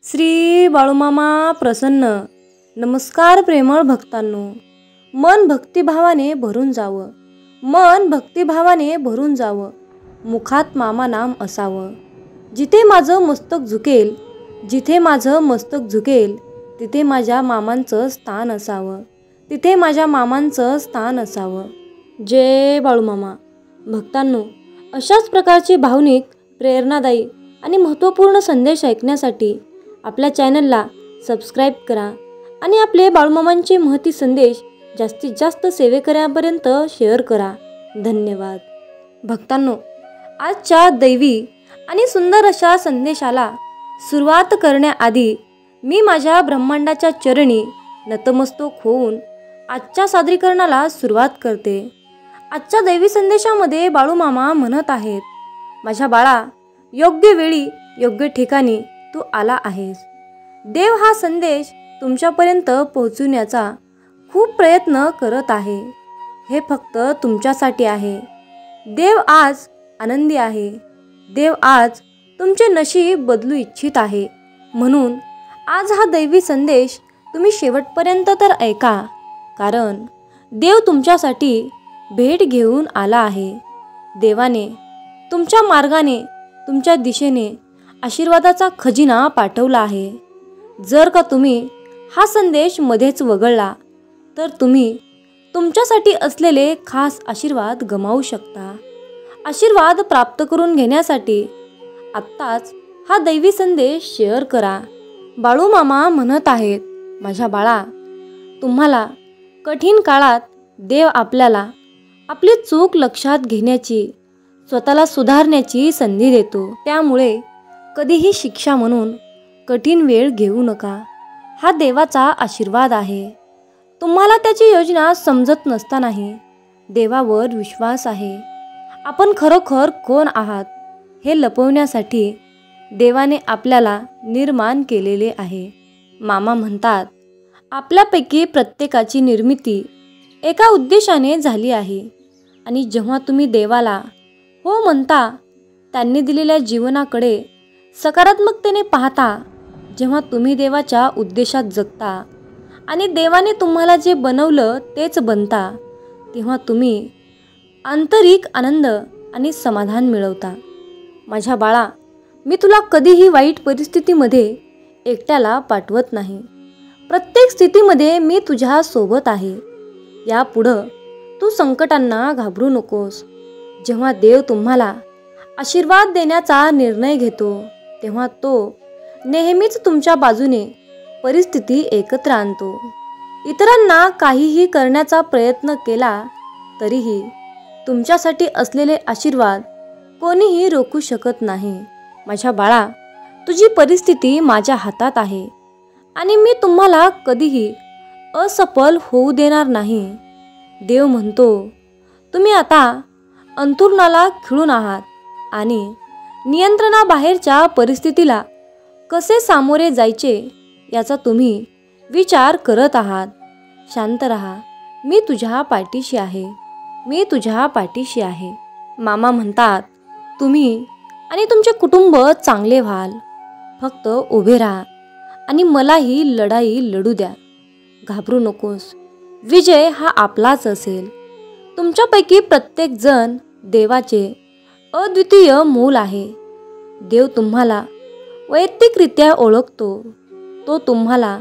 श्री बाळूमामा प्रसन्न. नमस्कार प्रेमळ भक्तांनो. मन भक्तिभावाने भरून जावं, मन भक्तिभावाने भरून जावं, मुखात मामा नाम असावं. जिथे माझं मस्तक झुकेल, जिथे माझं मस्तक झुकेल, तिथे माझ्या मामांचं स्थान असावं, तिथे माझ्या मामांचं स्थान असावं. जय बाळूमामा. भक्तांनो, अशाच प्रकारचे भावनिक, प्रेरणादायी आणि महत्त्वपूर्ण संदेश ऐकण्यासाठी आपल्या चॅनलला सबस्क्राईब करा आणि आपले बाळूमामांचे महती संदेश जास्तीत जास्त सेवेकऱ्यांपर्यंत शेअर करा. धन्यवाद. भक्तांनो, आजच्या दैवी आणि सुंदर अशा संदेशाला सुरुवात करण्याआधी मी माझ्या ब्रह्मांडाच्या चरणी नतमस्तक होऊन आजच्या सादरीकरणाला सुरुवात करते. आजच्या दैवी संदेशामध्ये बाळूमामा म्हणत आहेत, माझ्या बाळा, योग्य वेळी योग्य ठिकाणी तू आला आहेस. देव हा संदेश तुमच्यापर्यंत पोहोचवण्याचा खूप प्रयत्न करत आहे. हे फक्त तुमच्यासाठी आहे. देव आज आनंदी आहे. देव आज तुमचे नशीब बदलू इच्छित आहे. म्हणून आज हा दैवी संदेश तुम्ही शेवटपर्यंत तर ऐका, कारण देव तुमच्यासाठी भेट घेऊन आला आहे. देवाने तुमच्या मार्गाने, तुमच्या दिशेने आशीर्वादाचा खजिना पाठवला आहे. जर का तुम्ही हा संदेश मध्येच वगळला तर तुम्ही तुमच्यासाठी असलेले खास आशीर्वाद गमावू शकता. आशीर्वाद प्राप्त करून घेण्यासाठी आत्ताच हा दैवी संदेश शेअर करा. बाळूमामा म्हणत आहेत, माझ्या बाळा, तुम्हाला कठीण काळात देव आपल्याला आपली चूक लक्षात घेण्याची, स्वतःला सुधारण्याची संधी देतो. त्यामुळे कधीही शिक्षा म्हणून कठीण वेळ घेऊ नका. हा देवाचा आशीर्वाद आहे. तुम्हाला त्याची योजना समजत नसतानाही देवावर विश्वास आहे. आपण खरोखर कोण आहात हे लपवण्यासाठी देवाने आपल्याला निर्माण केलेले आहे. मामा म्हणतात, आपल्यापैकी प्रत्येकाची निर्मिती एका उद्देशाने झाली आहे आणि जेव्हा तुम्ही देवाला हो म्हणता, त्यांनी दिलेल्या जीवनाकडे सकारात्मकतेने पाहता, जेव्हा तुम्ही देवाच्या उद्देशात जगता आणि देवाने तुम्हाला जे बनवलं तेच बनता, तेव्हा तुम्ही आंतरिक आनंद आणि समाधान मिळवता. माझ्या बाळा, मी तुला कधीही वाईट परिस्थितीमध्ये एकट्याला पाठवत नाही. प्रत्येक स्थितीमध्ये मी तुझ्या सोबत आहे. यापुढं तू संकटांना घाबरू नकोस. जेव्हा देव तुम्हाला आशीर्वाद देण्याचा निर्णय घेतो, तेव्हा तो नेहमीच तुमच्या बाजूने परिस्थिती एकत्र आणतो. इतरांना काहीही करण्याचा प्रयत्न केला तरीही तुमच्यासाठी असलेले आशीर्वाद कोणीही रोखू शकत नाही. माझ्या बाळा, तुझी परिस्थिती माझ्या हातात आहे आणि मी तुम्हाला कधीही असफल होऊ देणार नाही. देव म्हणतो, तुम्ही आता अंथरुणाला खिळून आहात आणि नियंत्रणाबाहेरच्या परिस्थितीला कसे सामोरे जायचे याचा तुम्ही विचार करत आहात. शांत रहा. मी तुझ्या पाठीशी आहे. मी तुझ्या पाठीशी आहे. मामा म्हणतात, तुम्ही आणि तुमचे कुटुंब चांगले व्हाल. फक्त उभे राहा आणि मला ही लढाई लढू द्या. घाबरू नकोस. विजय हा आपलाच असेल. तुमच्यापैकी प्रत्येक जण देवाचे अद्वितीय मूल आहे. देव तुम्हाला वैयक्तिकरित्या ओळखतो. तो तुम्हाला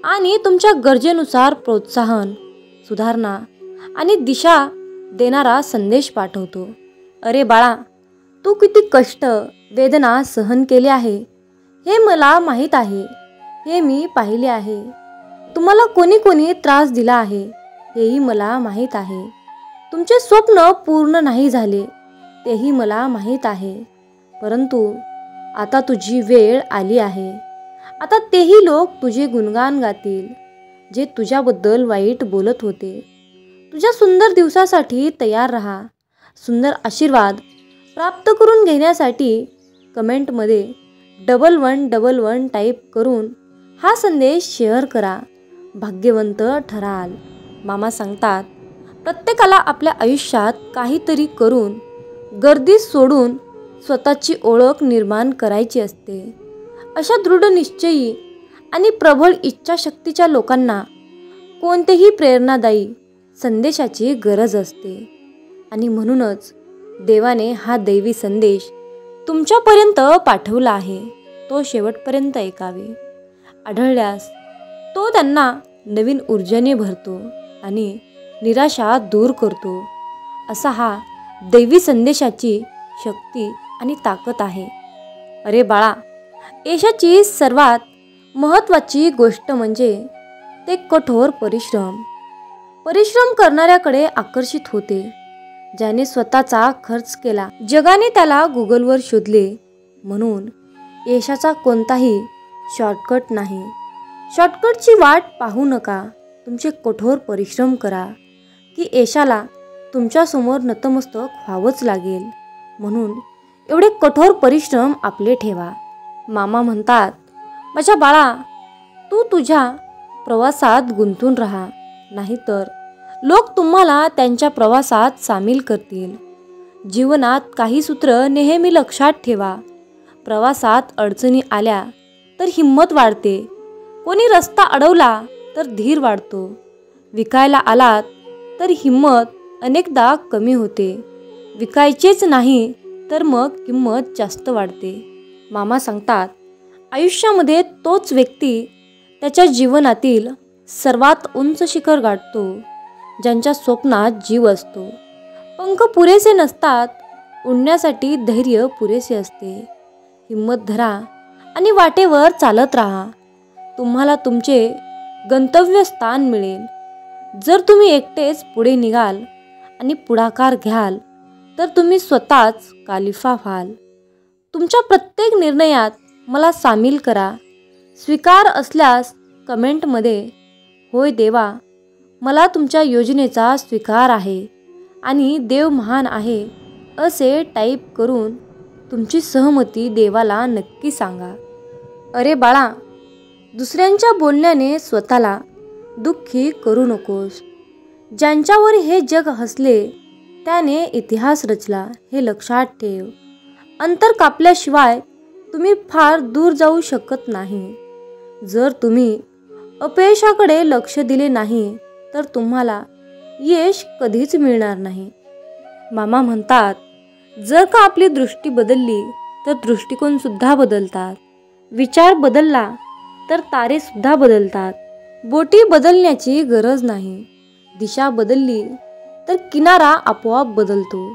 आणि तुमच्या गरजेनुसार प्रोत्साहन, सुधारणा आणि दिशा देणारा संदेश पाठवतो. अरे बाळा, तू किती कष्ट, वेदना सहन केले आहे हे मला माहीत आहे. हे मी पाहिले आहे. तुम्हाला कोणी कोणी त्रास दिला आहे हेही मला माहीत आहे. तुमचे स्वप्न पूर्ण नाही झाले तेही मला माहीत आहे. परंतु आता तुझी वेळ आली आहे. आता तेही लोक तुझे गुणगान गातील जे तुझ्याबद्दल वाईट बोलत होते. तुझ्या सुंदर दिवसासाठी तयार राहा. सुंदर आशीर्वाद प्राप्त करून घेण्यासाठी कमेंटमध्ये 1111 टाईप करून हा संदेश शेअर करा. भाग्यवंत ठराल. मामा सांगतात, प्रत्येकाला आपल्या आयुष्यात काहीतरी करून, गर्दी सोडून स्वतःची ओळख निर्माण करायची असते. अशा दृढ निश्चयी आणि प्रबळ इच्छाशक्तीच्या लोकांना कोणतेही प्रेरणादायी संदेशाची गरज असते आणि म्हणूनच देवाने हा दैवी संदेश तुमच्यापर्यंत पाठवला आहे. तो शेवटपर्यंत ऐकावे. आढळल्यास तो त्यांना नवीन ऊर्जेने भरतो आणि निराशा दूर करतो. असा हा दैवी संदेशाची शक्ती आणि ताकद आहे. अरे बाळा, यशाची सर्वात महत्त्वाची गोष्ट म्हणजे ते कठोर परिश्रम करणाऱ्याकडे आकर्षित होते. ज्याने स्वतःचा खर्च केला. जगाने त्याला गुगलवर शोधले. म्हणून यशाचा कोणताही शॉर्टकट नाही. शॉर्टकटची वाट पाहू नका. तुमचे कठोर परिश्रम करा की यशाला तुमच्यासमोर नतमस्तक व्हावंच लागेल. म्हणून एवढे कठोर परिश्रम आपले ठेवा. मामा म्हणतात, माझ्या बाळा, तू तुझ्या प्रवासात गुंतून राहा, नाहीतर लोक तुम्हाला त्यांच्या प्रवासात सामील करतील. जीवनात काही सूत्र नेहमी लक्षात ठेवा. प्रवासात अडचणी आल्या तर हिंमत वाढते. कोणी रस्ता अडवला तर धीर वाढतो. विकायला आलात तर हिंमत अनेकदा कमी होते. विकायचेच नाही तर मग किंमत जास्त वाढते. मामा सांगतात, आयुष्यामध्ये तोच व्यक्ती त्याच्या जीवनातील सर्वात उंच शिखर गाठतो ज्यांच्या स्वप्नात जीव असतो. पंख पुरेसे नसतात, उडण्यासाठी धैर्य पुरेसे असते. हिंमत धरा आणि वाटेवर चालत राहा. तुम्हाला तुमचे गंतव्यस्थान मिळेल. जर तुम्ही एकटेच पुढे निघाल आणि पुढाकार घ्याल तर तुम्ही स्वतःच कालिफा व्हाल. तुमच्या प्रत्येक निर्णयात मला सामील करा. स्वीकार असल्यास कमेंटमध्ये होय देवा, मला तुमच्या योजनेचा स्वीकार आहे आणि देव महान आहे असे टाईप करून तुमची सहमती देवाला नक्की सांगा. अरे बाळा, दुसऱ्यांच्या बोलण्याने स्वतःला दुःखी करू नकोस. ज्यांच्यावर हे जग हसले त्याने इतिहास रचला, हे लक्षात ठेव. अंतर कापल्याशिवाय तुम्ही फार दूर जाऊ शकत नाही. जर तुम्ही अपयशाकडे लक्ष दिले नाही तर तुम्हाला यश कधीच मिळणार नाही. मामा म्हणतात, जर का आपली दृष्टी बदलली तर दृष्टिकोनसुद्धा बदलतात. विचार बदलला तर तारेसुद्धा बदलतात. बोटी बदलण्याची गरज नाही. दिशा बदलली तर किनारा आपोआप बदलतो.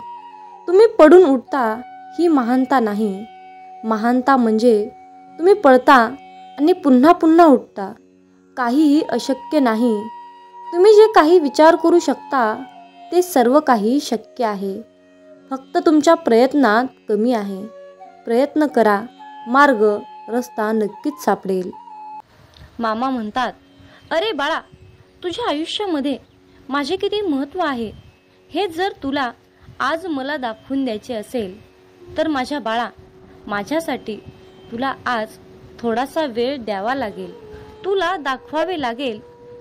तुम्ही पडून उठता ही महानता नाही. महानता म्हणजे तुम्ही पडता आणि पुन्हा पुन्हा उठता. काहीही अशक्य नाही. तुम्ही जे काही विचार करू शकता ते सर्व काही शक्य आहे. फक्त तुमच्या प्रयत्नात कमी आहे. प्रयत्न करा, मार्ग रस्ता नक्कीच सापडेल. मामा म्हणतात, अरे बाळा, तुझ्या आयुष्यामध्ये माझे किती महत्त्व आहे हे जर तुला आज मला दाखवून द्यायचे असेल तर माझ्या बाळा, माझ्यासाठी तुला आज थोडासा वेळ द्यावा लागेल. तुला दाखवावे लागेल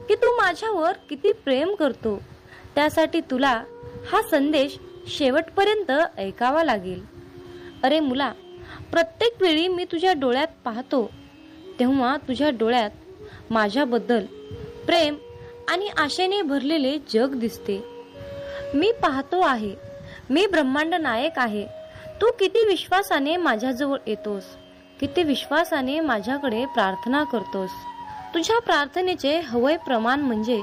की तू माझ्यावर किती प्रेम करतो. त्यासाठी तुला हा संदेश शेवटपर्यंत ऐकावा लागेल. अरे मुला, प्रत्येक वेळी मी तुझ्या डोळ्यात पाहतो तेव्हा तुझ्या डोळ्यात माझ्याबद्दल प्रेम आणि आशेने भरलेले जग दिसते. मी पाहतो आहे, मी ब्रह्मांड नायक आहे. तू किती विश्वासाने माझ्याजवळ येतोस, किती विश्वासाने माझ्याकडे प्रार्थना करतोस. तुझ्या प्रार्थनेचे हवय प्रमाण म्हणजे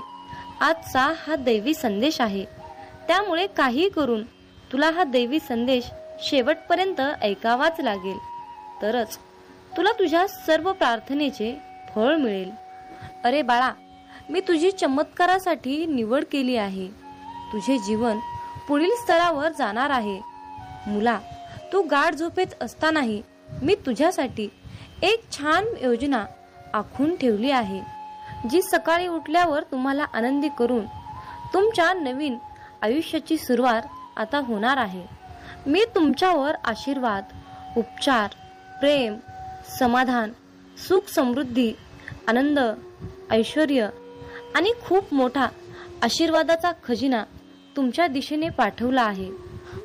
आजचा हा दैवी संदेश आहे. त्यामुळे काही करून तुला हा दैवी संदेश शेवटपर्यंत ऐकावाच लागेल. तरच तुला तुझ्या सर्व प्रार्थनेचे फळ मिळेल. अरे बाळा, मी तुझी चमत्कारासाठी निवड केली आहे. तुझे जीवन पुढील स्तरावर जाणार आहे. मुला, तू गाढ झोपेत असतानाही मी तुझ्यासाठी एक छान योजना आखून ठेवली आहे, जी सकाळी उठल्यावर तुम्हाला आनंदी करून तुमच्या नवीन आयुष्याची सुरुवात आता होणार आहे. मी तुमच्यावर आशीर्वाद, उपचार, प्रेम, समाधान, सुख, समृद्धी, आनंद, ऐश्वर्य आणि खूप मोठा आशीर्वादाचा खजिना तुमच्या दिशेने पाठवला आहे.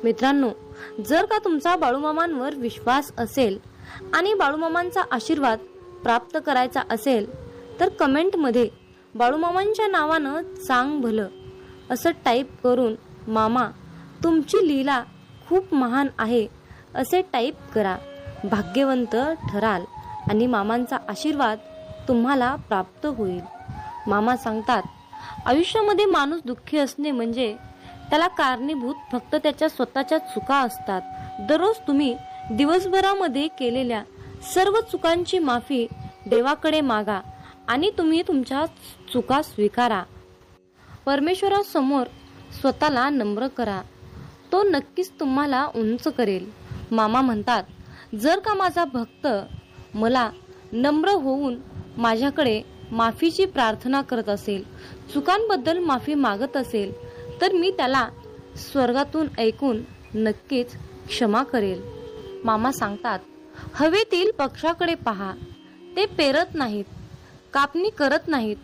मित्रांनो, जर का तुमचा बाळूमामांवर विश्वास असेल आणि बाळूमामांचा आशीर्वाद प्राप्त करायचा असेल तर कमेंटमध्ये बाळूमामांच्या नावानं चांग भलं असं टाईप करून मामा तुमची लीला खूप महान आहे असे टाईप करा. भाग्यवंत ठराल आणि मामांचा आशीर्वाद तुम्हाला प्राप्त होईल. मामा सांगतात, आयुष्यामध्ये माणूस दुःखी असणे म्हणजे त्याला कारणीभूत फक्त त्याच्या स्वतःच्या चुका असतात. दररोज तुम्ही दिवसभरामध्ये केलेल्या सर्व चुकांची माफी देवाकडे मागा आणि तुम्ही तुमच्या चुका स्वीकारा. परमेश्वरासमोर स्वतःला नम्र करा, तो नक्कीच तुम्हाला उंच करेल. मामा म्हणतात, जर का माझा भक्त मला नम्र होऊन माझ्याकडे माफीची प्रार्थना करत असेल, चुकांबद्दल माफी मागत असेल, तर मी त्याला स्वर्गातून ऐकून नक्कीच क्षमा करेल. मामा सांगतात, हवेतील पक्षाकडे पहा, ते पेरत नाहीत, कापणी करत नाहीत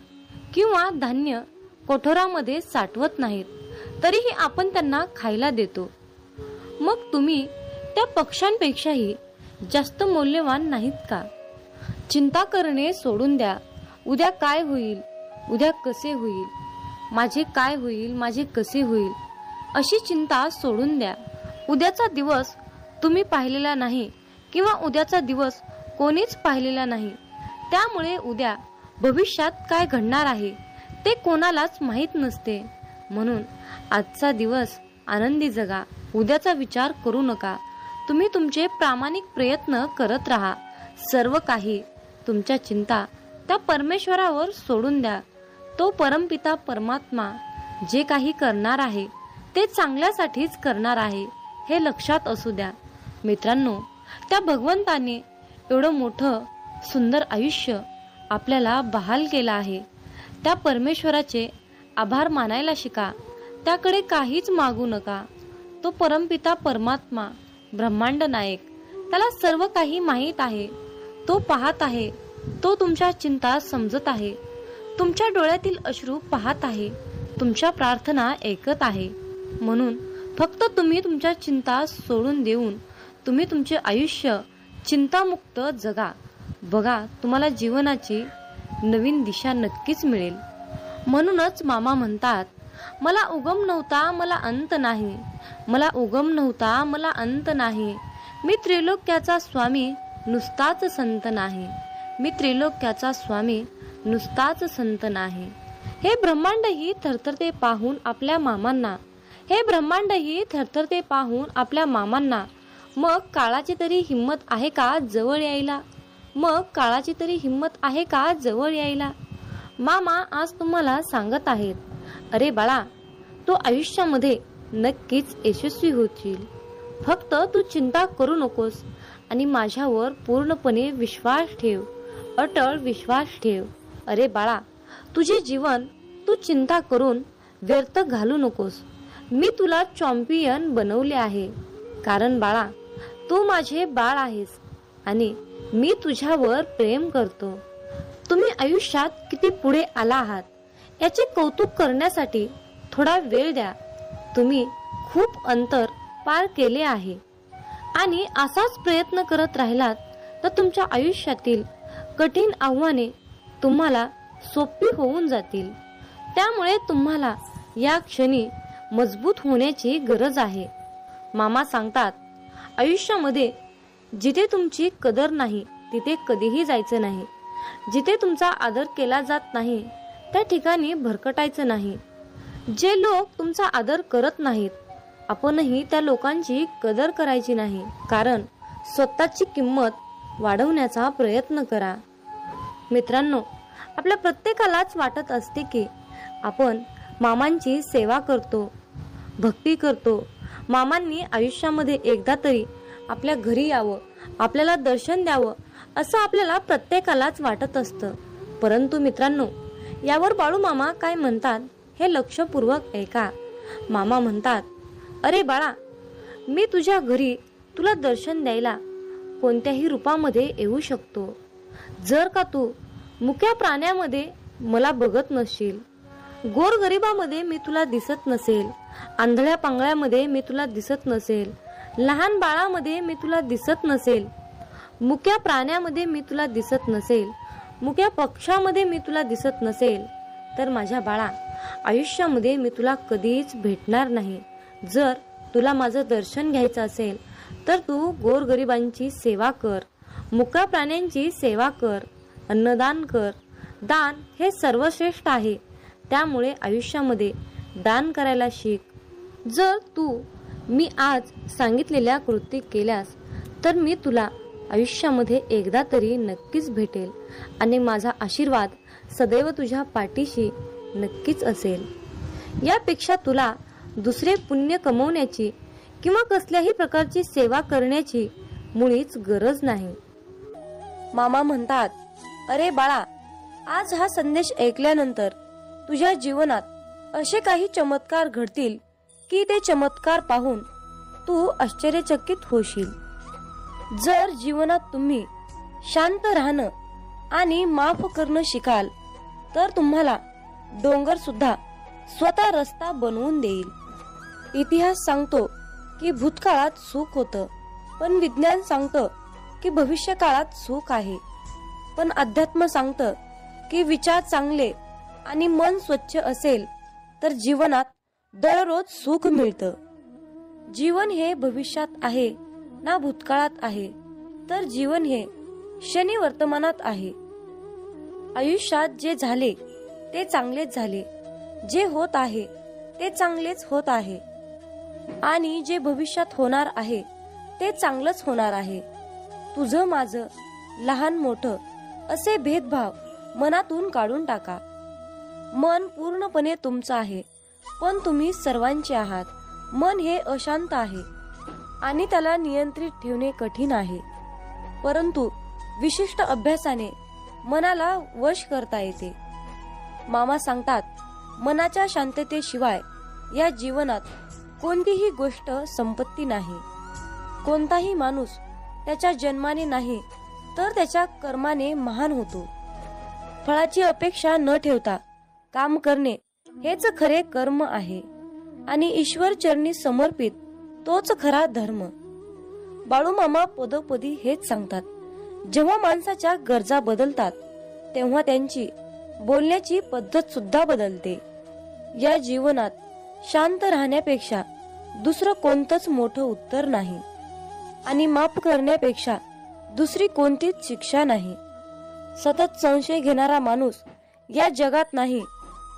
किंवा धान्य कोठोरामध्ये साठवत नाहीत, तरीही आपण त्यांना खायला देतो. मग तुम्ही त्या पक्ष्यांपेक्षाही जास्त मौल्यवान नाहीत का? चिंता करणे सोडून द्या. उद्या काय होईल, उद्या कसे होईल, माझे काय होईल, माझे कसे होईल, अशी चिंता सोडून द्या. उद्याचा दिवस तुम्ही पाहिलेला नाही किंवा उद्याचा दिवस कोणीच पाहिलेला नाही. त्यामुळे उद्या भविष्यात काय घडणार आहे ते कोणालाच माहीत नसते. म्हणून आजचा दिवस आनंदी जगा. उद्याचा विचार करू नका. तुम्ही तुमचे प्रामाणिक प्रयत्न करत राहा. सर्व काही तुमच्या चिंता त्या परमेश्वरावर सोडून द्या. तो परमपिता परमात्मा जे काही करणार आहे ते चांगल्यासाठीच करणार आहे हे लक्षात असू द्या. मित्रांनो, त्या भगवंताने एवढं मोठं सुंदर आयुष्य आपल्याला बहाल केलं आहे. त्या परमेश्वराचे आभार मानायला शिका. त्याकडे काहीच मागू नका. तो परमपिता परमात्मा ब्रह्मांड नायक, त्याला सर्व काही माहीत आहे. तो पाहत आहे. तो तुमच्या चिंता समजत आहे. तुमच्या डोळ्यातील अश्रू पाहत आहे. तुमच्या प्रार्थना ऐकत आहे. म्हणून फक्त तुम्ही तुमच्या चिंता सोडून देऊन तुम्ही तुमचे आयुष्य चिंतामुक्त जगा. बघा, तुम्हाला जीवनाची नवीन दिशा नक्कीच मिळेल. म्हणूनच मामा म्हणतात, मला उगम नव्हता, मला अंत नाही. मला उगम नव्हता, मला अंत नाही. मी त्रिलोक्याचा स्वामी, नुसताच संत नाही. मी त्रिलोक्याचा स्वामी, नुसताच संत नाही. हे ब्रह्मांडही थरथरते पाहून आपल्या मामांना. हे ब्रह्मांडही थरथरते पाहून आपल्या मामांना. मग काळाची तरी हिम्मत आहे का जवळ यायला? मग काळाची तरी हिम्मत आहे का जवळ यायला? मामा आज तुम्हाला सांगत आहेत, अरे बाळा, तू आयुष्यामध्ये नक्कीच यशस्वी होशील. फक्त तू चिंता करू नकोस आणि माझ्यावर पूर्णपणे विश्वास ठेव, अटळ विश्वास ठेव. अरे बाळा, तुझे जीवन तू चिंता करून व्यर्थ घालू नकोस. मी तुला चॅम्पियन बनवले आहे. कारण बाळा, तू माझे बाळ आहेस आणि मी तुझ्यावर प्रेम करतो. तुम्ही आयुष्यात किती पुढे आला आहात याचे कौतुक करण्यासाठी थोडा वेळ द्या. तुम्ही खूप अंतर पार केले आहे आणि असाच प्रयत्न करत राहिलात तर तुमच्या आयुष्यातील कठीण आव्हाने तुम्हाला सोपी होऊन जातील. त्यामुळे तुम्हाला या क्षणी मजबूत होण्याची गरज आहे. मामा सांगतात, आयुष्यामध्ये जिथे तुमची कदर नाही तिथे कधीही जायचं नाही. जिथे तुमचा आदर केला जात नाही त्या ठिकाणी भरकटायचं नाही. जे लोक तुमचा आदर करत नाहीत, आपणही त्या लोकांची कदर करायची नाही. कारण स्वतःची किंमत वाढवण्याचा प्रयत्न करा. मित्रांनो, आपल्या प्रत्येकालाच वाटत असते की आपण मामांची सेवा करतो, भक्ती करतो. मामांनी आयुष्यामध्ये एकदा तरी आपल्या घरी यावं, आपल्याला दर्शन द्यावं असं आपल्याला प्रत्येकालाच वाटत असतं. परंतु मित्रांनो, यावर बाळूमामा काय म्हणतात हे लक्षपूर्वक ऐका. मामा म्हणतात, अरे बाळा, मी तुझ्या घरी तुला दर्शन द्यायला कोणत्याही रूपामध्ये येऊ शकतो. जर का तू मुक्या प्राण्यामध्ये मला बघत नसशील, गोरगरिबामध्ये मी तुला दिसत नसेल, आंधळ्या पांगळ्यामध्ये मी तुला दिसत नसेल, लहान बाळामध्ये मी तुला दिसत नसेल, मुक्या प्राण्यामध्ये मी तुला दिसत नसेल, मुक्या पक्षामध्ये मी तुला दिसत नसेल, तर माझ्या बाळा आयुष्यामध्ये मी तुला कधीच भेटणार नाही. जर तुला माझं दर्शन घ्यायचं असेल तर तू गोरगरिबांची सेवा कर, मुक्या प्राण्यांची सेवा कर, अन्नदान कर. दान हे सर्वश्रेष्ठ आहे. त्यामुळे आयुष्यामध्ये दान करायला शिक. जर तू मी आज सांगितलेल्या कृती केल्यास तर मी तुला आयुष्यामध्ये एकदा तरी नक्कीच भेटेल आणि माझा आशीर्वाद सदैव तुझ्या पाठीशी नक्कीच असेल. यापेक्षा तुला दुसरे पुण्य कमवण्याची किंवा कसल्याही प्रकारची सेवा करण्याची मुळीच गरज नाही. मामा म्हणतात, अरे बाळा, आज हा संदेश ऐकल्यानंतर तुझ्या जीवनात असे काही चमत्कार घडतील की ते चमत्कार पाहून तू आश्चर्यचकित होशील. जर जीवनात तुम्ही शांत राहणं आणि माफ करणं शिकाल तर तुम्हाला डोंगर सुद्धा स्वतः रस्ता बनवून देईल. इतिहास सांगतो की भूतकाळात सुख होतं, पण विज्ञान सांगतं की भविष्यकाळात सुख आहे. पण अध्यात्म सांगतं की विचार चांगले आणि मन स्वच्छ असेल तर जीवनात दररोज सुख मिळतं. जीवन हे भविष्यात आहे ना भूतकाळात आहे, तर जीवन हे क्षणी वर्तमानात आहे. आयुष्यात जे झाले ते चांगलेच झाले, जे होत आहे ते चांगलेच होत आहे आणि जे भविष्यात होणार आहे ते चांगलंच होणार आहे. तुझं माझं, लहान मोठं असे भेदभाव मनातून काढून टाका. मन पूर्णपणे तुमचं आहे, पण तुम्ही सर्वांचे आहात. मन हे अशांत आहे आणि त्याला नियंत्रित ठेवणे कठीण आहे, परंतु विशिष्ट अभ्यासाने मनाला वश करता येते. मामा सांगतात, मनाच्या शांततेशिवाय या जीवनात कोणतीही गोष्ट संपत्ती नाही. कोणताही माणूस त्याच्या जन्माने नाही तर त्याच्या कर्माने महान होतो. फळाची अपेक्षा न ठेवता काम करणे हेच खरे कर्म आहे आणि ईश्वर चरणी समर्पित तोच खरा धर्म. बाळूमामा पदोपदी हेच सांगतात. जेव्हा माणसाच्या गरजा बदलतात तेव्हा त्यांची बोलण्याची पद्धत सुद्धा बदलते. या जीवनात शांत राहण्यापेक्षा दुसरं कोणतंच मोठं उत्तर नाही आणि माफ करण्यापेक्षा दुसरी कोणतीच शिक्षा नाही. सतत संशय घेणारा माणूस या जगात नाही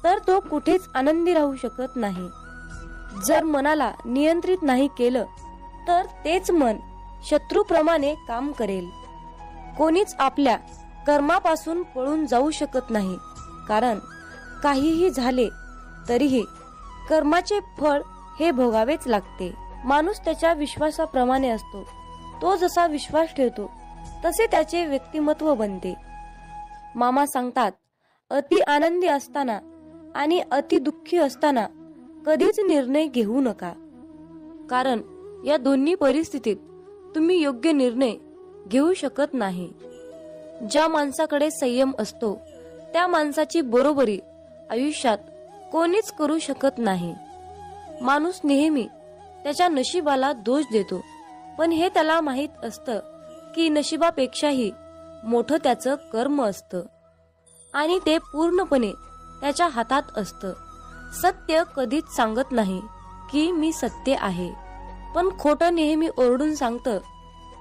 तर तो कुठेच आनंदी राहू शकत नाही. जर मनाला नियंत्रित नाही केलं तर तेच मन शत्रूप्रमाणे काम करेल. कोणीच आपल्या कर्मापासून पळून जाऊ शकत नाही, कारण काहीही झाले तरीही कर्माचे फळ हे भोगावेच लागते. माणूस त्याच्या विश्वासाप्रमाणे असतो. तो जसा विश्वास ठेवतो तसे त्याचे व्यक्तिमत्व बनते. मामा सांगतात, अति आनंदी असताना आणि अति दुःखी असताना कधीच निर्णय घेऊ नका, कारण या दोन्ही परिस्थितीत तुम्ही योग्य निर्णय घेऊ शकत नाही. ज्या माणसाकडे संयम असतो त्या माणसाची बरोबरी आयुष्यात कोणीच करू शकत नाही. माणूस नेहमी त्याच्या नशिबाला दोष देतो, पण हे त्याला माहित असतं की नशिबापेक्षाही मोठं त्याचं कर्म असतं आणि ते पूर्णपणे त्याच्या हातात असतं. सत्य कधीच सांगत नाही की मी सत्य आहे, पण खोटं नेहमी ओरडून सांगतं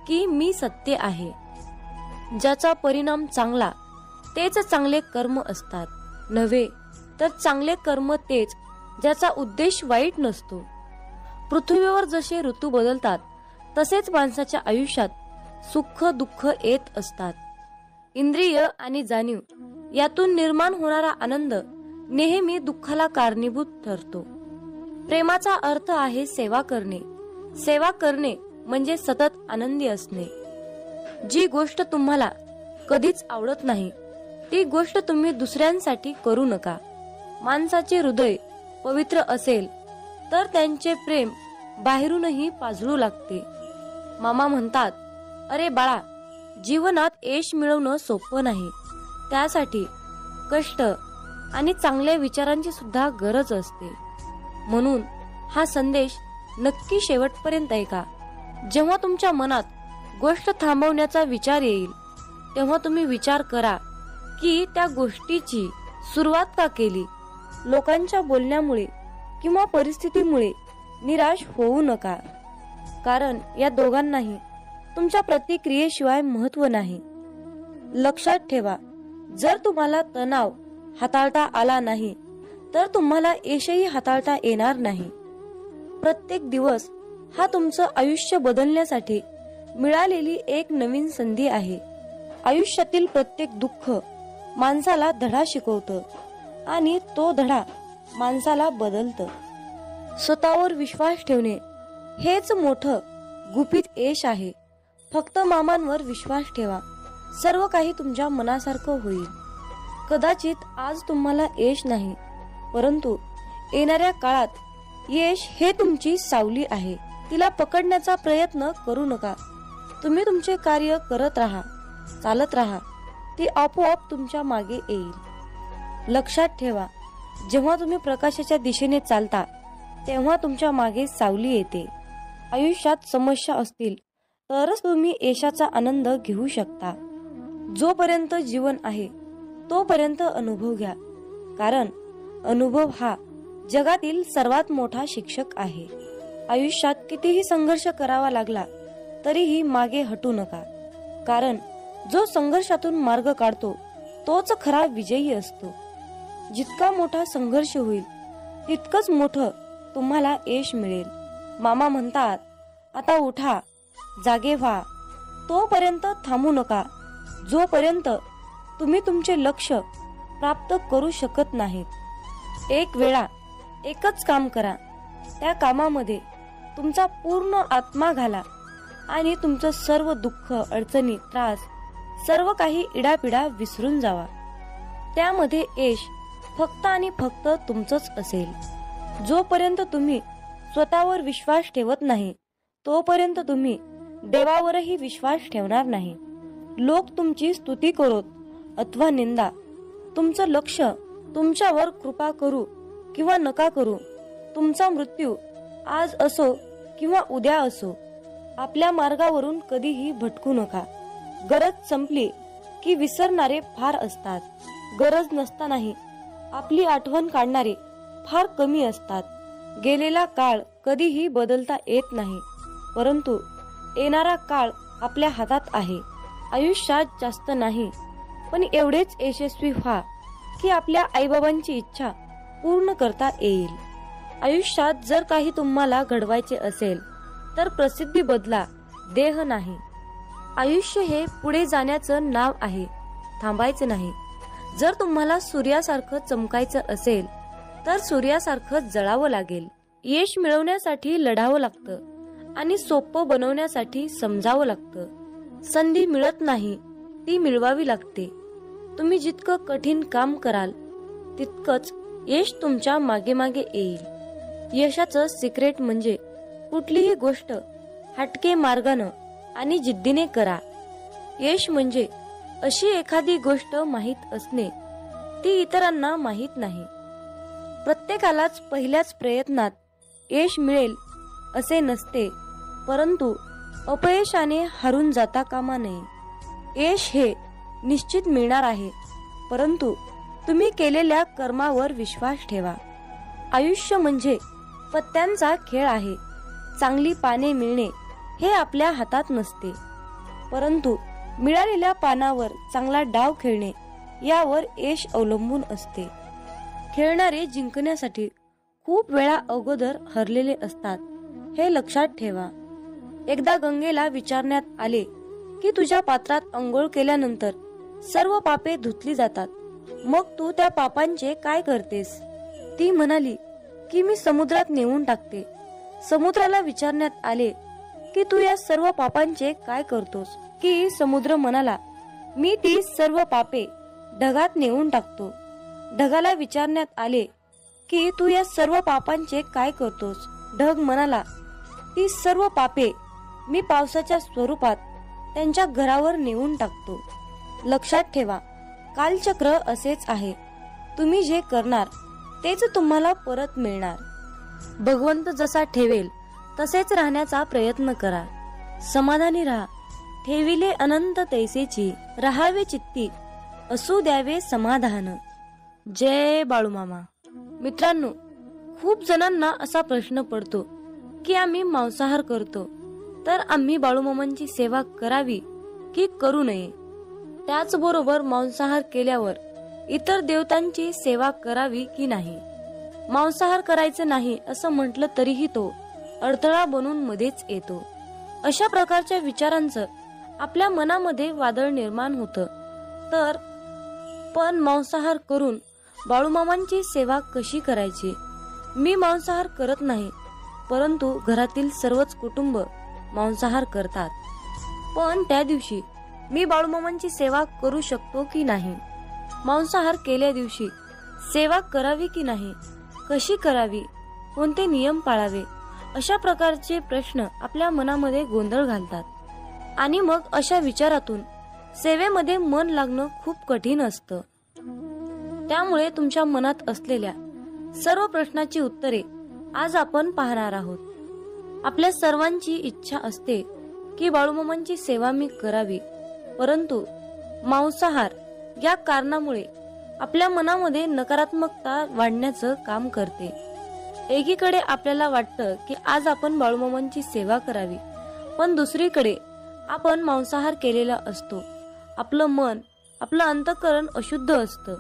की मी सत्य आहे. ज्याचा परिणाम चांगला तेच चांगले कर्म असतात, नव्हे तर चांगले कर्म तेच ज्याचा उद्देश वाईट नसतो. पृथ्वीवर जसे ऋतू बदलतात तसेच माणसाच्या आयुष्यात सुख दुःख येत असतात. इंद्रिय आणि जाणीव यातून निर्माण होणारा आनंद नेहमी दुःखाला कारणीभूत ठरतो. प्रेमाचा अर्थ आहे सेवा करणे. सेवा करणे म्हणजे सतत आनंदी असणे. जी गोष्ट तुम्हाला कधीच आवडत नाही ती गोष्ट तुम्ही दुसऱ्यांसाठी करू नका. माणसाचे हृदय पवित्र असेल तर त्यांचे प्रेम बाहेरूनही पाजळू लागते. मामा म्हणतात, अरे बाळा, जीवनात यश मिळवणं सोपं नाही. त्यासाठी कष्ट आणि चांगल्या विचारांची सुद्धा गरज असते. म्हणून हा संदेश नक्की शेवटपर्यंत ऐका. जेव्हा तुमच्या मनात गोष्ट थांबवण्याचा विचार येईल तेव्हा तुम्ही विचार करा की त्या गोष्टीची सुरुवात का केली. लोकांच्या बोलण्यामुळे किंवा परिस्थितीमुळे निराश होऊ नका, कारण या दोघांनाही तुमच्या प्रतिक्रियेशिवाय महत्त्व नाही. लक्षात ठेवा, जर तुम्हाला तणाव हाताळता आला नाही तर तुम्हाला यशही हाताळता येणार नाही. प्रत्येक दिवस हा तुमचं आयुष्य बदलण्यासाठी मिळालेली एक नवीन संधी आहे. आयुष्यातील प्रत्येक दुःख माणसाला धडा शिकवतं आणि तो धडा माणसाला बदलतं. स्वतःवर विश्वास ठेवणे हेच मोठं गुपित यश आहे. फक्त मामांवर विश्वास ठेवा, सर्व काही तुमच्या मनासारखं होईल. कदाचित आज तुम्हाला यश नाही, परंतु येणाऱ्या काळात यश हे तुमची सावली आहे. तिला पकडण्याचा प्रयत्न करू नका. तुम्ही तुमचे कार्य करत राहा, चालत राहा, ती आपोआप तुमच्या मागे येईल. लक्षात ठेवा, जेव्हा तुम्ही प्रकाशाच्या दिशेने चालता तेव्हा तुमच्या मागे सावली येते. आयुष्यात समस्या असतील तरच तुम्ही यशाचा आनंद घेऊ शकता. जोपर्यंत जीवन आहे तोपर्यंत अनुभव घ्या, कारण अनुभव हा जगातील सर्वात मोठा शिक्षक आहे. आयुष्यात कितीही संघर्ष करावा लागला तरीही मागे हटू नका, कारण जो संघर्षातून मार्ग काढतो तोच खरा विजयी असतो. जितका मोठा संघर्ष होईल तितकंच मोठं तुम्हाला यश मिळेल. मामा म्हणतात, आता उठा, जागे व्हा. तोपर्यंत थांबू नका जोपर्यंत तुम्ही तुमचे लक्ष्य प्राप्त करू शकत नाहीत. एक वेळा एकच काम करा, त्या कामामध्ये तुमचा पूर्ण आत्मा घाला आणि तुमचं सर्व दुःख, अडचणी, त्रास, सर्व काही इडापिडा विसरून जावा. त्यामध्ये यश फक्त आणि फक्त तुमचंच असेल. जोपर्यंत तुम्ही स्वतःवर विश्वास ठेवत नाही तोपर्यंत तुम्ही देवावरही विश्वास ठेवणार नाही. लोक तुमची स्तुती करोत अथवा निंदा, तुमचं लक्ष तुमच्यावर कृपा करू किंवा नका करू, तुमचा मृत्यू आज असो किंवा उद्या असो, आपल्या मार्गावरून कधीही भटकू नका. गरज संपली की विसरणारे फार असतात. गरज नसतानाही आपली आठवण काढणारे फार कमी असतात. गेलेला काळ कधीही बदलता येत नाही, परंतु येणारा काळ आपल्या हातात आहे. आयुष्यात जास्त नाही, पण एवढेच यशस्वी व्हा की आपल्या आईबाबांची इच्छा पूर्ण करता येईल. आयुष्यात जर काही तुम्हाला घडवायचे असेल तर प्रसिद्धी बदला, देह नाही. आयुष्य हे पुढे जाण्याचं नाव आहे, थांबायचं नाही. जर तुम्हाला सूर्यासारखं चमकायचं असेल तर सूर्यासारखं जळावं लागेल. यश मिळवण्यासाठी लढावं लागतं आणि सोपं बनवण्यासाठी समजावं लागतं. संधी मिळत नाही, ती मिळवावी लागते. तुम्ही जितकं कठीण काम कराल तितकंच यश तुमच्या मागे मागे येईल. यशाचं सिक्रेट म्हणजे कुठलीही गोष्ट हटके मार्गानं आणि जिद्दीने करा. यश म्हणजे अशी एखादी गोष्ट माहीत असणे, ती इतरांना माहीत नाही. प्रत्येकालाच पहिल्याच प्रयत्नात यश मिळेल असे नसते, परंतु अपयशाने हारून जाता कामा नये. यश हे निश्चित मिळणार आहे, परंतु तुम्ही केलेल्या कर्मावर विश्वास ठेवा. आयुष्य म्हणजे पत्त्यांचा खेळ आहे. चांगली पाने मिळणे हे आपल्या हातात नसते, परंतु मिळालेल्या पानावर चांगला डाव खेळणे यावर यश अवलंबून असते. खेळणारे जिंकण्यासाठी खूप वेळा अगोदर हरलेले असतात, हे लक्षात ठेवा. एकदा गंगेला विचारण्यात आले की तुझ्या पात्रात अंघोळ केल्यानंतर सर्व पापे धुतली जातात, मग तू त्या पापांचे काय करतेस? ती म्हणाली की मी समुद्रात नेऊन टाकते. समुद्राला विचारण्यात आले की तू या सर्व पापांचे काय करतोस? की समुद्र म्हणाला, मी ती सर्व पापे ढगात नेऊन टाकतो. ढगाला विचारण्यात आले की तू या सर्व पापांचे काय करतोस? ढग म्हणाला, ती सर्व पापे मी पावसाच्या स्वरूपात त्यांच्या घरावर नेऊन टाकतो. लक्षात ठेवा, कालचक्र असेच आहे. तुम्ही जे करणार तेच तुम्हाला परत मिळणार. भगवंत जसा ठेवेल तसेच राहण्याचा प्रयत्न करा. समाधानी राहा, ठेविले अनंत तैसेची, राहावे चित्ती असू द्यावे समाधान. जय बाळूमामा. मित्रांनो, खूप जणांना असा प्रश्न पडतो की आम्ही मांसाहार करतो, तर आम्ही बाळूमामांची सेवा करावी की करू नये. त्याचबरोबर मांसाहार केल्यावर इतर देवतांची सेवा करावी की नाही. मांसाहार करायचं नाही असं म्हटलं तरीही तो अडथळा बनून मध्येच येतो. अशा प्रकारच्या विचारांचं आपल्या मनामध्ये वादळ निर्माण होतं. तर पण मांसाहार करून बाळूमामांची सेवा कशी करायची. मी मांसाहार करत नाही, परंतु घरातील सर्वच कुटुंब मांसाहार करतात. पण त्या दिवशी मी बाळूमामांची सेवा करू शकतो की नाही. मांसाहार केल्या दिवशी सेवा करावी की नाही, कशी करावी, कोणते नियम पाळावे, अशा प्रकारचे प्रश्न आपल्या मनामध्ये गोंधळ घालतात. आणि मग अशा विचारातून सेवेमध्ये मन लागणं खूप कठीण असतं. त्यामुळे तुमच्या मनात असलेल्या सर्व प्रश्नाची उत्तरे आज आपण पाहणार आहोत. आपल्या सर्वांची इच्छा असते की बाळूमामांची सेवा मी करावी, परंतु मांसाहार या कारणामुळे आपल्या मनामध्ये नकारात्मकता वाढण्याचं काम करते. एकीकडे आपल्याला वाटतं की आज आपण बाळूमामांची सेवा करावी, पण दुसरीकडे आपण मांसाहार केलेला असतो. आपलं मन, आपलं अंतःकरण अशुद्ध असतं.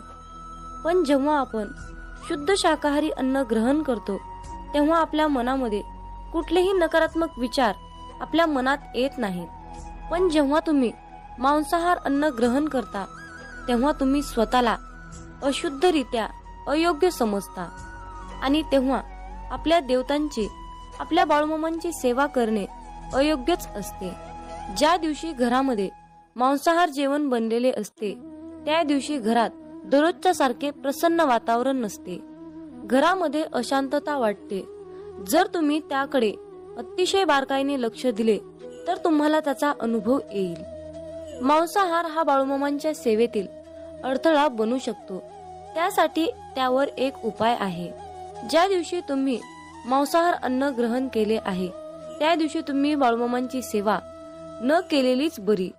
पण जेव्हा आपण शुद्ध शाकाहारी अन्न ग्रहण करतो, तेव्हा आपल्या मनामध्ये कुठलेही नकारात्मक विचार आपल्या मनात येत नाहीत. पण जेव्हा तुम्ही मांसाहार अन्न ग्रहण करता, तेव्हा तुम्ही स्वतःला अशुद्धरित्या अयोग्य समजता. आणि तेव्हा आपल्या देवतांची, आपल्या बाळूमामांची सेवा करणे अयोग्यच असते. ज्या दिवशी घरामध्ये मांसाहार जेवण बनलेले असते, त्या दिवशी घरात दररोजच्या सारखे प्रसन्न वातावरण नसते. घरामध्ये अशांतता वाटते. जर तुम्ही त्याकडे अतिशय बारकाईने लक्ष दिले तर तुम्हाला त्याचा अनुभव येईल. मांसाहार हा बाळूमामांच्या सेवेतील अडथळा बनू शकतो. त्यासाठी त्यावर एक उपाय आहे. ज्या दिवशी तुम्ही मांसाहार अन्न ग्रहण केले आहे, त्या दिवशी तुम्ही बाळूमामांची सेवा न केलेलीच बरी.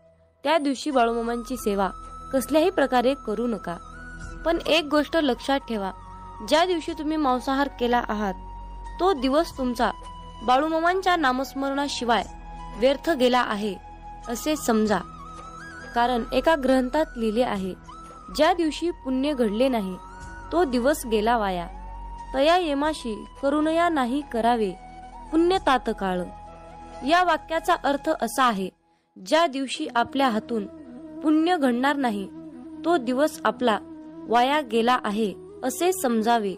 त्या दिवशी बाळूमामांची सेवा कसल्याही प्रकारे करू नका. पण एक गोष्ट लक्षात ठेवा, ज्या दिवशी तुम्ही मांसाहार केला आहात, तो दिवस तुमचा बाळूमामांच्या नामस्मरणाशिवाय व्यर्थ गेला आहे असे समजा. कारण एका ग्रंथात लिहिले आहे, ज्या दिवशी पुण्य घडले नाही, तो दिवस गेला वाया. तया येमाशी करुणया नाही करावे पुण्य तात्काळ. या वाक्याचा अर्थ असा आहे, ज्या दिवशी आपल्या हातून पुण्य घडणार नाही, तो दिवस आपला वाया गेला आहे असे समजावे.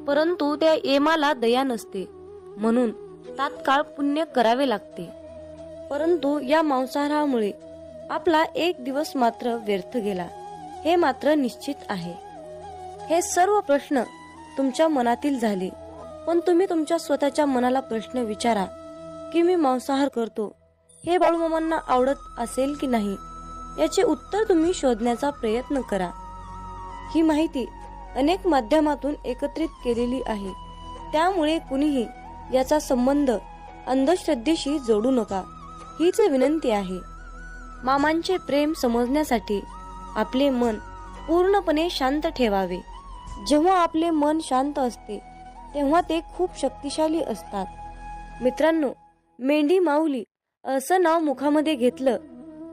परंतु त्या येमाला दया नसते, म्हणून तात्काळ पुण्य करावे लागते. परंतु या मांसाहारामुळे आपला एक दिवस मात्र व्यर्थ गेला, हे मात्र निश्चित आहे. हे सर्व प्रश्न तुमच्या मनातील झाले. पण तुम्ही तुमच्या स्वतःच्या मनाला प्रश्न विचारा की मी मांसाहार करतो, हे बाळूमामांना आवडत असेल की नाही, याचे उत्तर तुम्ही शोधण्याचा प्रयत्न करा. ही माहिती अनेक माध्यमातून एकत्रित केलेली आहे, त्यामुळे कुणीही याचा संबंध अंधश्रद्धेशी जोडू नका, हीच विनंती आहे. मामांचे प्रेम समजण्यासाठी आपले मन पूर्णपणे शांत ठेवावे. जेव्हा आपले मन शांत असते, तेव्हा ते खूप शक्तिशाली असतात. मित्रांनो, मेंढी माऊली असं नाव मुखामध्ये घेतलं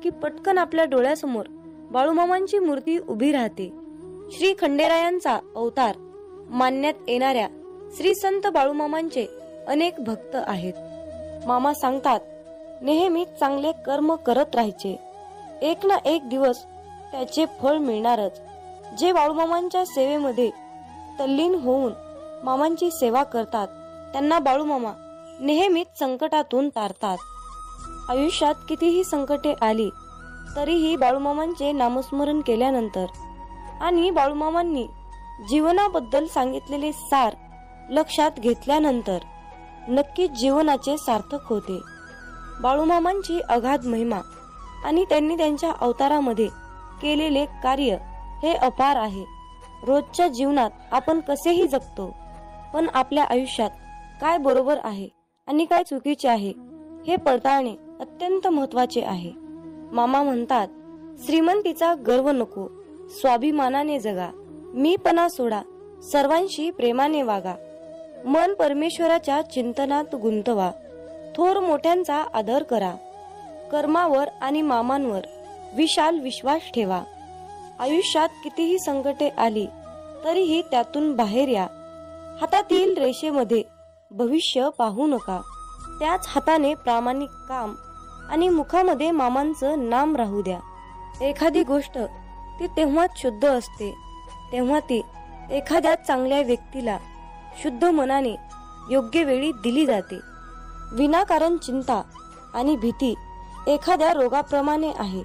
की पटकन आपल्या डोळ्यासमोर बाळूमामांची मूर्ती उभी राहते. श्री खंडेरायांचा अवतार मानण्यात येणाऱ्या श्री संत बाळूमामांचे अनेक भक्त आहेत. मामा सांगतात, नेहमी चांगले कर्म करत राहायचे, एक ना एक दिवस त्याचे फळ मिळणारच. जे बाळूमामांच्या सेवेमध्ये तल्लीन होऊन मामांची सेवा करतात, त्यांना बाळूमामा नेहमीच संकटातून तारतात. आयुष्यात कितीही संकटे आली तरीही बाळूमामांचे नामस्मरण केल्यानंतर आणि बाळूमामांनी जीवनाबद्दल सांगितलेले सार लक्षात घेतल्यानंतर नक्कीच जीवनाचे सार्थक होते. बाळूमामांची अगाध महिमा आणि त्यांनी त्यांच्या अवतारामध्ये केलेले कार्य हे अपार आहे. रोजच्या जीवनात आपण कसेही जगतो, पण आपल्या आयुष्यात काय बरोबर आहे आणि काय चुकीचे आहे हे पडताळणे अत्यंत महत्त्वाचे आहे. मामा म्हणतात, श्रीमंतीचा गर्व नको, स्वाभिमानाने जगा, मीपणा सोडा, सर्वांशी प्रेमाने वागा, मन परमेश्वराच्या चिंतनात गुंतवा, थोर मोठ्यांचा आदर करा, कर्मावर आणि मामांवर विशाल विश्वास ठेवा. आयुष्यात कितीही संकटे आली तरीही त्यातून बाहेर या. हातातील रेषेमध्ये भविष्य पाहू नका, त्याच हाताने प्रामाणिक काम आणि मुखामध्ये मामांचं नाम राहू द्या. एखादी गोष्ट ती तेव्हाच शुद्ध असते तेव्हा ती एखाद्या चांगल्या व्यक्तीला शुद्ध मनाने योग्य वेळी दिली जाते. विनाकारण चिंता आणि भीती एखाद्या रोगाप्रमाणे आहे,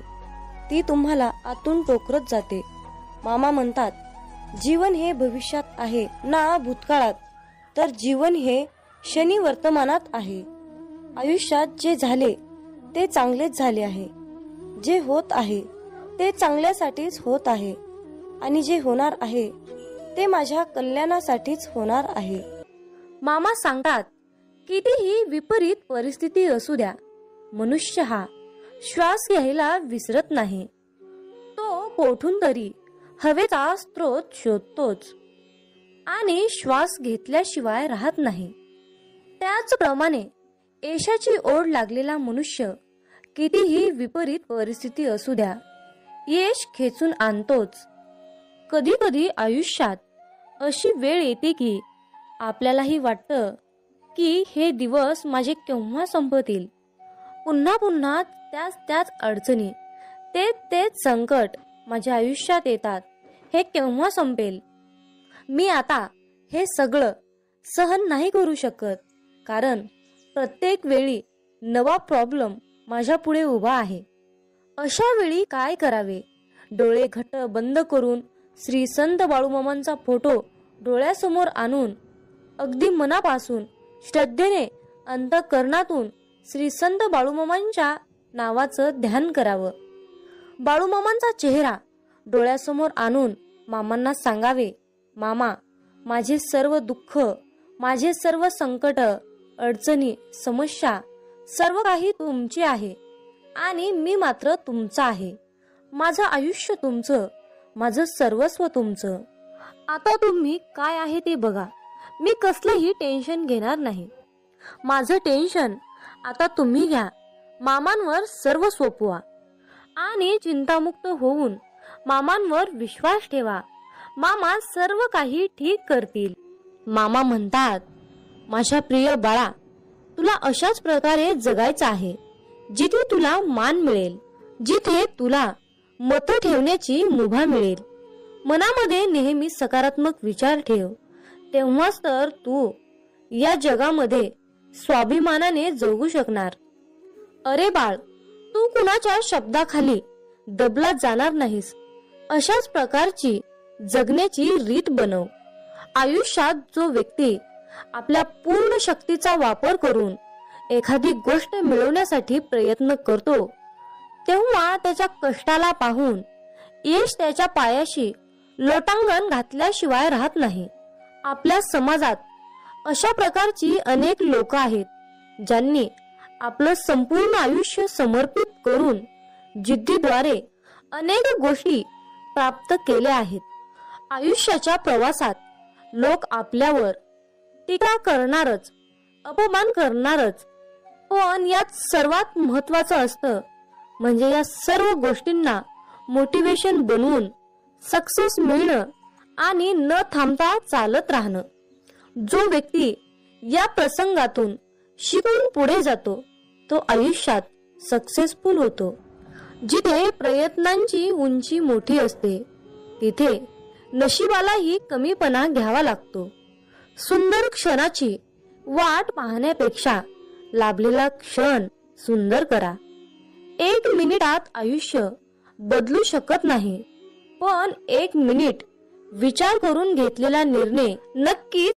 ती तुम्हाला आतून टोकरत जाते. मामा म्हणतात, जीवन हे भविष्यात आहे ना भूतकाळात, तर जीवन हे क्षणी वर्तमानात आहे. आयुष्यात जे झाले ते चांगलेच झाले आहे, जे होत आहे ते चांगल्यासाठीच होत आहे, आणि जे होणार आहे ते माझ्या कल्याणासाठीच होणार आहे. मामा सांगतात, कितीही विपरीत परिस्थिती असू द्या, मनुष्य हा श्वास घ्यायला विसरत नाही. तो कोठून तरी हवेचा स्रोत शोधतोच आणि श्वास घेतल्याशिवाय राहत नाही. त्याचप्रमाणे यशाची ओढ लागलेला मनुष्य कितीही विपरीत परिस्थिती असू द्या, यश खेचून आणतोच. कधी कधी आयुष्यात अशी वेळ येते की आपल्यालाही वाटतं की हे दिवस माझे केव्हा संपतील. पुन्हा पुन्हा त्याच अडचणी, तेच संकट माझ्या आयुष्यात येतात. हे केव्हा संपेल? मी आता हे सगळं सहन नाही करू शकत, कारण प्रत्येक वेळी नवा प्रॉब्लेम माझ्या पुढे उभा आहे. अशा वेळी काय करावे? डोळे घट्ट बंद करून श्री संत बाळूमामांचा फोटो डोळ्यासमोर आणून अगदी मनापासून श्रद्धेने अंतःकरणातून श्री संत बाळूमामांच्या नावाचं ध्यान करावं. बाळूमामांचा चेहरा डोळ्यासमोर आणून मामांना सांगावे, मामा, माझे सर्व दुःख, माझे सर्व संकट, अडचणी, समस्या सर्व काही तुमचे आहे आणि मी मात्र तुमचा आहे. माझं आयुष्य तुमचं, माझं सर्वस्व तुमचं. आता तुम्ही काय आहे ते बघा. मी कसलंही टेन्शन घेणार नाही. माझं टेन्शन आता तुम्ही घ्या. मामांवर सर्व सोपवा आणि चिंतामुक्त होऊन मामांवर विश्वास ठेवा. मामा सर्व काही ठीक करतील. मामा म्हणतात, माझ्या प्रिय बाळा, तुला अशाच प्रकारे जगायचं आहे जिथे तुला मान मिळेल, जिथे तुला मत ठेवण्याची मुभा मिळेल. मनामध्ये नेहमी सकारात्मक विचार ठेव, तेव्हाच तर तू या जगामध्ये स्वाभिमानाने जगू शकणार. अरे बाळ, तू कुणाच्या शब्दाखाली दबला जाणार नाहीस. अशाच प्रकारची जगण्याची रीत बनव. आयुष्यात जो व्यक्ती आपल्या पूर्ण शक्तीचा वापर करून एखादी गोष्ट मिळवण्यासाठी प्रयत्न करतो, तेव्हा त्याच्या कष्टाला पाहून यश त्याच्या पायाशी लोटांगण घातल्याशिवाय राहत नाही. आपल्या समाजात अशा प्रकारची अनेक लोक आहेत, ज्यांनी आपलं संपूर्ण आयुष्य समर्पित करून जिद्दीद्वारे अनेक गोष्टी प्राप्त केल्या आहेत. आयुष्याच्या प्रवासात लोक आपल्यावर टीका करणारच, अपमान करणारच, पण यात सर्वात महत्वाचं असतं म्हणजे या सर्व गोष्टींना मोटिवेशन बनवून सक्सेस मिळणं आणि न थांबता चालत राहणं. जो व्यक्ती या प्रसंगातून शिकून पुढे जातो तो आयुष्यात सक्सेसफुल होतो. जिथे प्रयत्नांची उंची मोठी असते तिथे नशिबालाही कमीपणा घ्यावा लागतो. सुंदर क्षणाची वाट पाहण्यापेक्षा लाभलेला क्षण सुंदर करा. 1 मिनिटात आयुष्य बदलू शकत नाही, पण 1 मिनिट विचार करून घेतलेला निर्णय नक्कीच